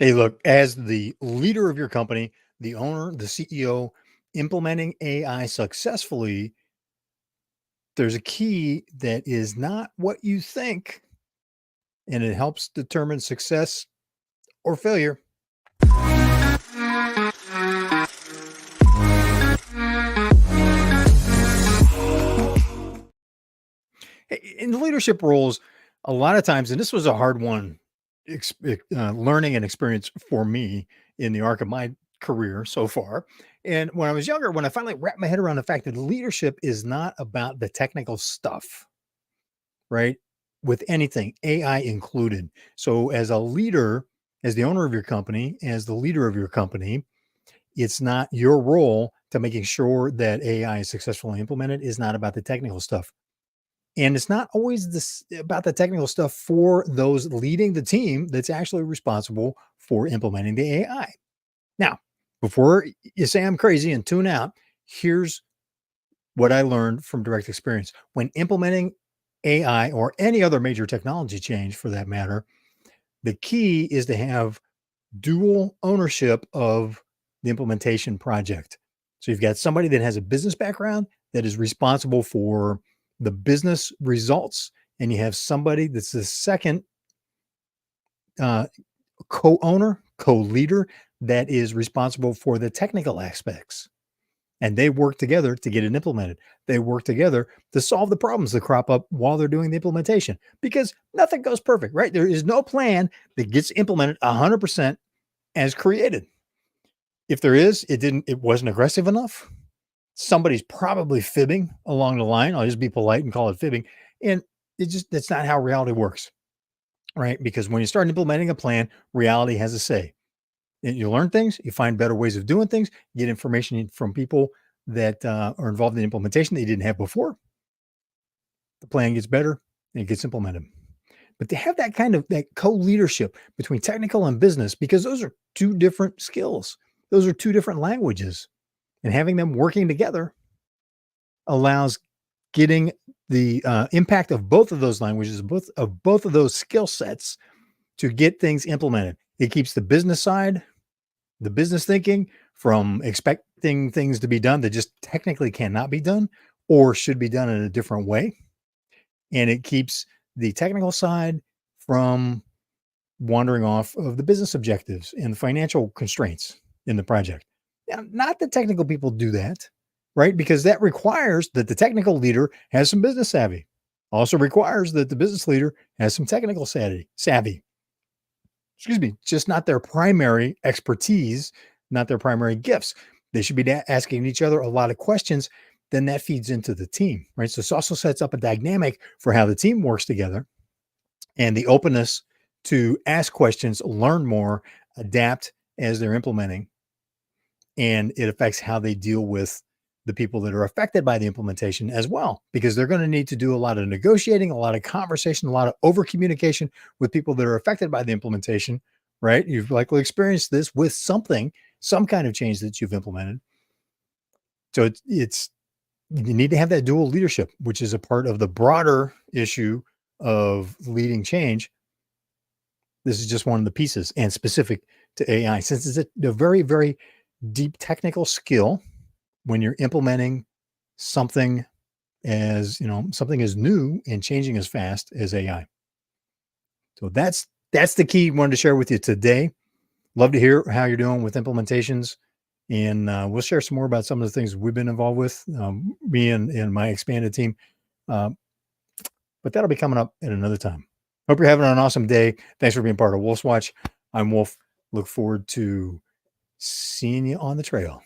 Hey, look, as the leader of your company, the owner, the CEO, implementing AI successfully, there's a key that is not what you think, and it helps determine success or failure. In the leadership roles, a lot of times, and this was a hard one, learning and experience for me in the arc of my career so far. And when I was younger, when I finally wrapped my head around the fact that leadership is not about the technical stuff, right? With anything, AI included. So, as a leader, as the owner of your company, as the leader of your company, it's not your role to making sure that AI is successfully implemented is not about the technical stuff. And it's not always this about the technical stuff for those leading the team that's actually responsible for implementing the AI. Now, before you say I'm crazy and tune out, here's what I learned from direct experience. When implementing AI or any other major technology change for that matter, the key is to have dual ownership of the implementation project. So you've got somebody that has a business background that is responsible for the business results, and you have somebody that's the second uh, co-owner, co-leader that is responsible for the technical aspects. And they work together to get it implemented. They work together to solve the problems that crop up while they're doing the implementation because nothing goes perfect, right? There is no plan that gets implemented 100% as created. If there is, it wasn't aggressive enough. Somebody's probably fibbing along the line. I'll just be polite and call it fibbing. And that's not how reality works, right? Because when you start implementing a plan, reality has a say. And you learn things, you find better ways of doing things, get information from people that are involved in the implementation that you didn't have before. The plan gets better and it gets implemented. But to have that kind of that co-leadership between technical and business, because those are two different skills, those are two different languages, and having them working together allows getting the impact of both of those languages, both of those skill sets to get things implemented. It keeps the business side, the business thinking from expecting things to be done that just technically cannot be done or should be done in a different way. And it keeps the technical side from wandering off of the business objectives and financial constraints in the project. Now, not that technical people do that, right? Because that requires that the technical leader has some business savvy. Also requires that the business leader has some technical savvy. Excuse me, just not their primary expertise, not their primary gifts. They should be asking each other a lot of questions. Then that feeds into the team, right? So this also sets up a dynamic for how the team works together and the openness to ask questions, learn more, adapt as they're implementing. And it affects how they deal with the people that are affected by the implementation as well, because they're going to need to do a lot of negotiating, a lot of conversation, a lot of over communication with people that are affected by the implementation, right? You've likely experienced this with some kind of change that you've implemented. So it's you need to have that dual leadership, which is a part of the broader issue of leading change. This is just one of the pieces and specific to AI, since it's a very, very deep technical skill when you're implementing something something as new and changing as fast as AI. So that's the key I wanted to share with you today. Love to hear how you're doing with implementations. And we'll share some more about some of the things we've been involved with, me and my expanded team. Uh, but that'll be coming up at another time. Hope you're having an awesome day. Thanks for being part of Wolf's Watch. I'm Wolf. Look forward to seeing you on the trail.